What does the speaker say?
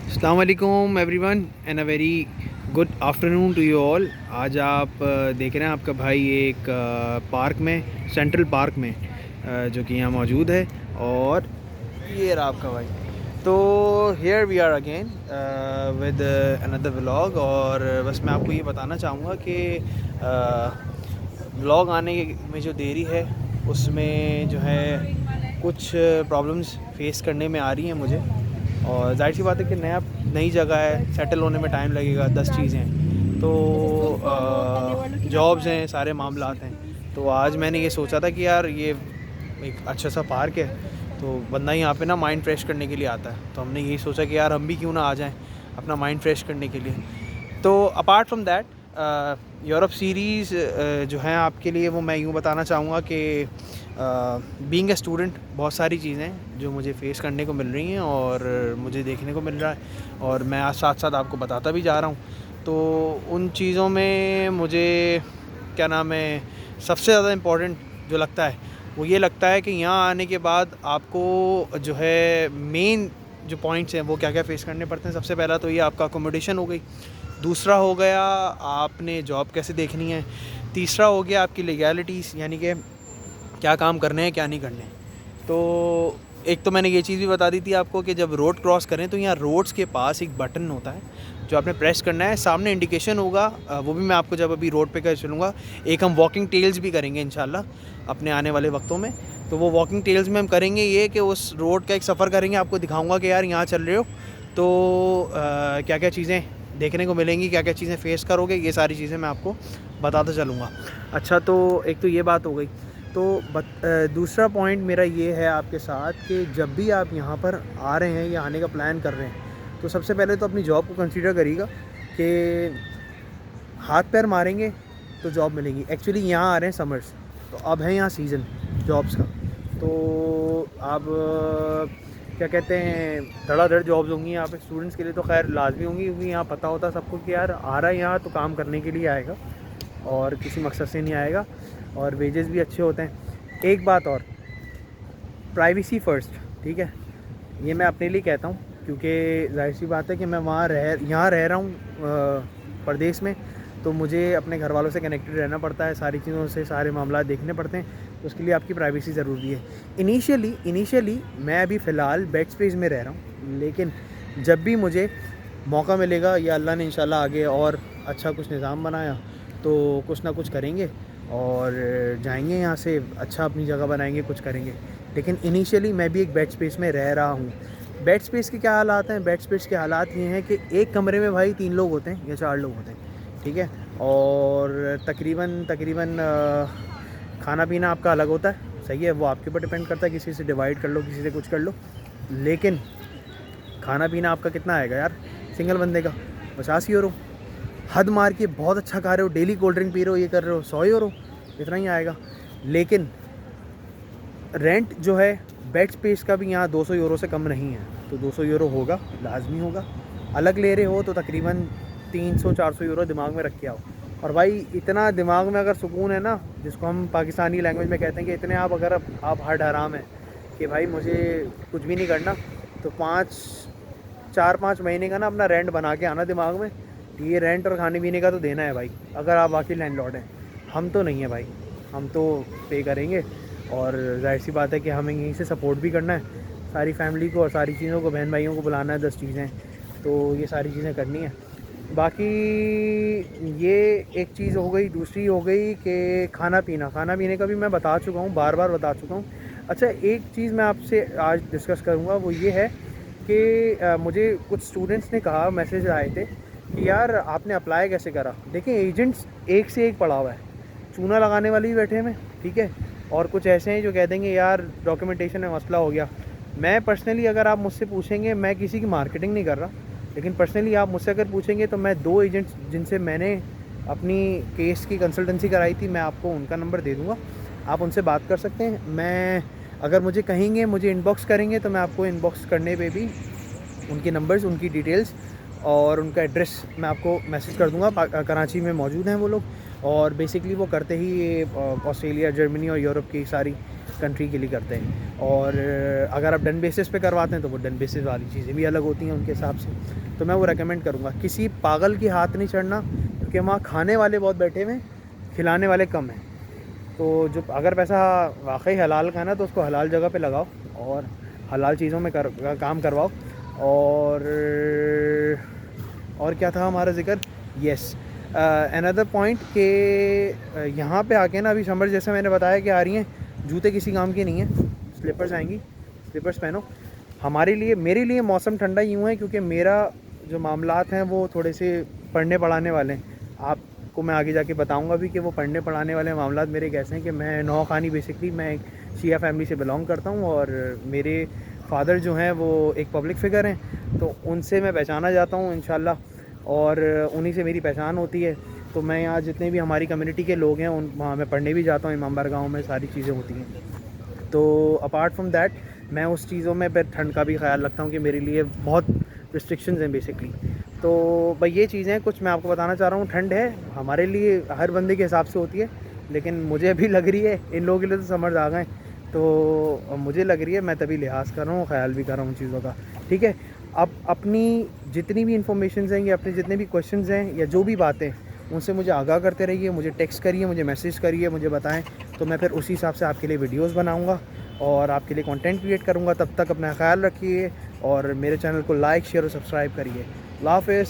अस्सलाम वालेकुम everyone and a very good afternoon to you all. आज आप देख रहे हैं आपका भाई एक पार्क में, सेंट्रल पार्क में, जो कि यहाँ मौजूद है। और ये रहा आपका भाई। तो here we are again with another vlog. और बस मैं आपको ये बताना चाहूँगा कि व्लॉग आने में जो देरी है उसमें जो है कुछ प्रॉब्लम्स फेस करने में आ रही हैं मुझे। और जाहिर सी बात है कि नई जगह है, सेटल होने में टाइम लगेगा, 10 चीज़ें हैं। तो जॉब्स हैं, सारे मामलात हैं। तो आज मैंने ये सोचा था कि यार ये एक अच्छा सा पार्क है, तो बंदा यहाँ पे ना माइंड फ्रेश करने के लिए आता है। तो हमने यही सोचा कि यार हम भी क्यों ना आ जाएं अपना माइंड फ्रेश करने के लिए। तो apart from that Europe series जो है आपके लिए, वो मैं यूँ बताना चाहूँगा कि बीइंग ए स्टूडेंट बहुत सारी चीज़ें जो मुझे फ़ेस करने को मिल रही हैं और मुझे देखने को मिल रहा है, और मैं आज साथ साथ आपको बताता भी जा रहा हूँ। तो उन चीज़ों में मुझे क्या नाम है, सबसे ज़्यादा इम्पोर्टेंट जो लगता है वो ये लगता है कि यहाँ आने के बाद आपको जो है मेन जो पॉइंट्स हैं वो क्या क्या फ़ेस करने पड़ते हैं। सबसे पहला तो ये आपका अकोमोडेशन हो गई, दूसरा हो गया आपने जॉब कैसे देखनी है, तीसरा हो गया आपकी लीगैलिटीज़, यानी कि क्या काम करने हैं क्या नहीं करने। तो एक तो मैंने ये चीज़ भी बता दी थी आपको कि जब रोड क्रॉस करें तो यहाँ रोड्स के पास एक बटन होता है जो आपने प्रेस करना है, सामने इंडिकेशन होगा। वो भी मैं आपको जब अभी रोड पे कर चलूँगा। एक हम वॉकिंग टेल्स भी करेंगे इंशाल्लाह अपने आने वाले वक्तों में। तो वो वॉकिंग टेल्स में हम करेंगे ये कि उस रोड का एक सफ़र करेंगे, आपको दिखाऊँगा कि यार यहाँ चल रहे हो तो क्या क्या चीज़ें देखने को मिलेंगी, क्या क्या चीज़ें फ़ेस करोगे, ये सारी चीज़ें मैं आपको बताता चलूँगा। अच्छा, तो एक तो ये बात हो गई। तो दूसरा पॉइंट मेरा ये है आपके साथ कि जब भी आप यहाँ पर आ रहे हैं या आने का प्लान कर रहे हैं, तो सबसे पहले तो अपनी जॉब को कंसीडर करिएगा कि हाथ पैर मारेंगे तो जॉब मिलेगी। एक्चुअली यहाँ आ रहे हैं समर्स, तो अब है यहाँ सीज़न जॉब्स का। तो अब क्या कहते हैं, धड़ाधड़ जॉब्स होंगी यहाँ पे स्टूडेंट्स के लिए, तो खैर लाजमी होंगी, क्योंकि यहाँ पता होता है सबको कि यार आ रहा है यहाँ तो काम करने के लिए आएगा और किसी मकसद से नहीं आएगा, और वेजेस भी अच्छे होते हैं। एक बात और, प्राइवेसी फ़र्स्ट, ठीक है। ये मैं अपने लिए कहता हूँ, क्योंकि जाहिर सी बात है कि मैं यहाँ रह रहा हूँ प्रदेश में, तो मुझे अपने घर वालों से कनेक्टेड रहना पड़ता है, सारी चीज़ों से सारे मामला देखने पड़ते हैं। तो उसके लिए आपकी प्राइवेसी ज़रूरी है। इनिशियली मैं अभी फ़िलहाल बेड स्पेस में रह रहा हूँ, लेकिन जब भी मुझे मौका मिलेगा या अल्लाह ने इंशाल्लाह आगे और अच्छा कुछ निज़ाम बनाया तो कुछ ना कुछ करेंगे और जाएंगे यहाँ से, अच्छा अपनी जगह बनाएंगे, कुछ करेंगे। लेकिन इनिशियली मैं भी एक बेड स्पेस में रह रहा हूँ। बेड स्पेस के क्या हालात हैं? बेड स्पेस के हालात ये हैं कि एक कमरे में भाई 3 लोग होते हैं या 4 लोग होते हैं, ठीक है। और तकरीबन खाना पीना आपका अलग होता है, सही है, वो आपके ऊपर डिपेंड करता है, किसी से डिवाइड कर लो, किसी से कुछ कर लो। लेकिन खाना पीना आपका कितना आएगा यार सिंगल बंदे का? 50 यूरो। हद मार के बहुत अच्छा खा रहे हो, डेली कोल्ड ड्रिंक पी रहे हो, ये कर रहे हो, 100 यूरो, इतना ही आएगा। लेकिन रेंट जो है बेड स्पेस का भी यहाँ 200 यूरो से कम नहीं है, तो 200 यूरो होगा, लाजमी होगा। अलग ले रहे हो तो तकरीबन 300-400 यूरो दिमाग में रख के आओ। और भाई इतना दिमाग में अगर सुकून है ना, जिसको हम पाकिस्तानी लैंग्वेज में कहते हैं कि इतने आप अगर आप हर हराम है कि भाई मुझे कुछ भी नहीं करना, तो 4-5 महीने का ना अपना रेंट बना के आना दिमाग में। ये रेंट और खाने पीने का तो देना है भाई, अगर आप वाकई लैंडलॉर्ड हैं। हम तो नहीं है भाई, हम तो पे करेंगे, और जाहिर सी बात है कि हमें यहीं से सपोर्ट भी करना है सारी फैमिली को और सारी चीज़ों को, बहन भाइयों को बुलाना है, 10 चीज़ें, तो ये सारी चीज़ें करनी है। बाकी ये एक चीज़ हो गई। दूसरी हो गई कि खाना पीने का भी मैं बता चुका हूँ, बार बार बता चुका हूँ। अच्छा, एक चीज़ मैं आपसे आज डिस्कस करूँगा, वो ये है कि मुझे कुछ स्टूडेंट्स ने कहा, मैसेज आए थे कि यार आपने अप्लाई कैसे करा। देखिए, एजेंट्स एक से एक पड़ा हुआ है, चूना लगाने वाले भी बैठे हुए, ठीक है, और कुछ ऐसे हैं जो कह देंगे यार डॉक्यूमेंटेशन में मसला हो गया। मैं पर्सनली, अगर आप मुझसे पूछेंगे, मैं किसी की मार्केटिंग नहीं कर रहा, लेकिन पर्सनली आप मुझसे अगर पूछेंगे तो मैं 2 एजेंट्स जिनसे मैंने अपनी केस की कंसल्टेंसी कराई थी, मैं आपको उनका नंबर दे दूँगा, आप उनसे बात कर सकते हैं। मैं अगर मुझे कहेंगे, मुझे इनबॉक्स करेंगे, तो मैं आपको इनबॉक्स करने पे भी उनके नंबर्स, उनकी डिटेल्स और उनका एड्रेस मैं आपको मैसेज कर दूँगा। कराची में मौजूद हैं वो लोग, और बेसिकली वो करते ही ऑस्ट्रेलिया, जर्मनी और यूरोप की सारी कंट्री के लिए करते हैं। और अगर आप डन बेसिस पे करवाते हैं तो वो डन बेसिस वाली चीज़ें भी अलग होती हैं उनके हिसाब से। तो मैं वो रेकमेंड करूँगा, किसी पागल के हाथ नहीं चढ़ना, क्योंकि वहाँ खाने वाले बहुत बैठे हुए हैं, खिलाने वाले कम हैं। तो जो अगर पैसा वाकई हलाल का है ना, तो उसको हलाल जगह पे लगाओ और हलाल चीज़ों में काम करवाओ। और क्या था हमारा ज़िक्र, येस अनदर पॉइंट कि यहाँ पे आके ना, अभी समर जैसे मैंने बताया कि आ रही हैं, जूते किसी काम के नहीं हैं, स्लीपर्स आएंगी, स्लीपर्स पहनो। हमारे लिए, मेरे लिए मौसम ठंडा यूँ है क्योंकि मेरा जो मामलात हैं वो थोड़े से पढ़ने पढ़ाने वाले हैं। आपको मैं आगे जाके बताऊंगा भी कि वो पढ़ने पढ़ाने वाले मामलात मेरे कैसे हैं। कि मैं नौखानी, बेसिकली मैं एक शिया फैमिली से बिलोंग करता हूँ और मेरे फादर जो हैं वो एक पब्लिक फ़िगर हैं, तो उनसे मैं पहचाना जाता हूँ इंशाल्लाह, और उन्हीं से मेरी पहचान होती है। तो मैं यहाँ जितने भी हमारी कम्युनिटी के लोग हैं उन वहाँ मैं पढ़ने भी जाता हूँ, इमाम बारगाह में सारी चीज़ें होती हैं। तो अपार्ट फ्रॉम दैट मैं उस चीज़ों में फिर ठंड का भी ख्याल रखता हूँ कि मेरे लिए बहुत रिस्ट्रिक्शंस हैं बेसिकली। तो भाई ये चीज़ें कुछ मैं आपको बताना चाह रहा हूँ। ठंड है हमारे लिए, हर बंदे के हिसाब से होती है, लेकिन मुझे अभी लग रही है, इन लोगों के लिए तो समझ आ गए, तो मुझे लग रही है, मैं तभी लिहाज कर रहा हूँ, ख्याल भी कर रहा हूँ चीज़ों का। ठीक है, अब अपनी जितनी भी इंफॉर्मेशन हैं या अपने जितने भी क्वेश्चंस हैं या जो भी बातें, उनसे मुझे आगाह करते रहिए, मुझे टेक्स्ट करिए, मुझे मैसेज करिए, मुझे बताएं, तो मैं फिर उसी हिसाब से आपके लिए वीडियोस बनाऊंगा और आपके लिए कंटेंट क्रिएट करूंगा। तब तक अपना ख्याल रखिए और मेरे चैनल को लाइक, शेयर और सब्सक्राइब करिए। अल्लाह हाफ़िज़।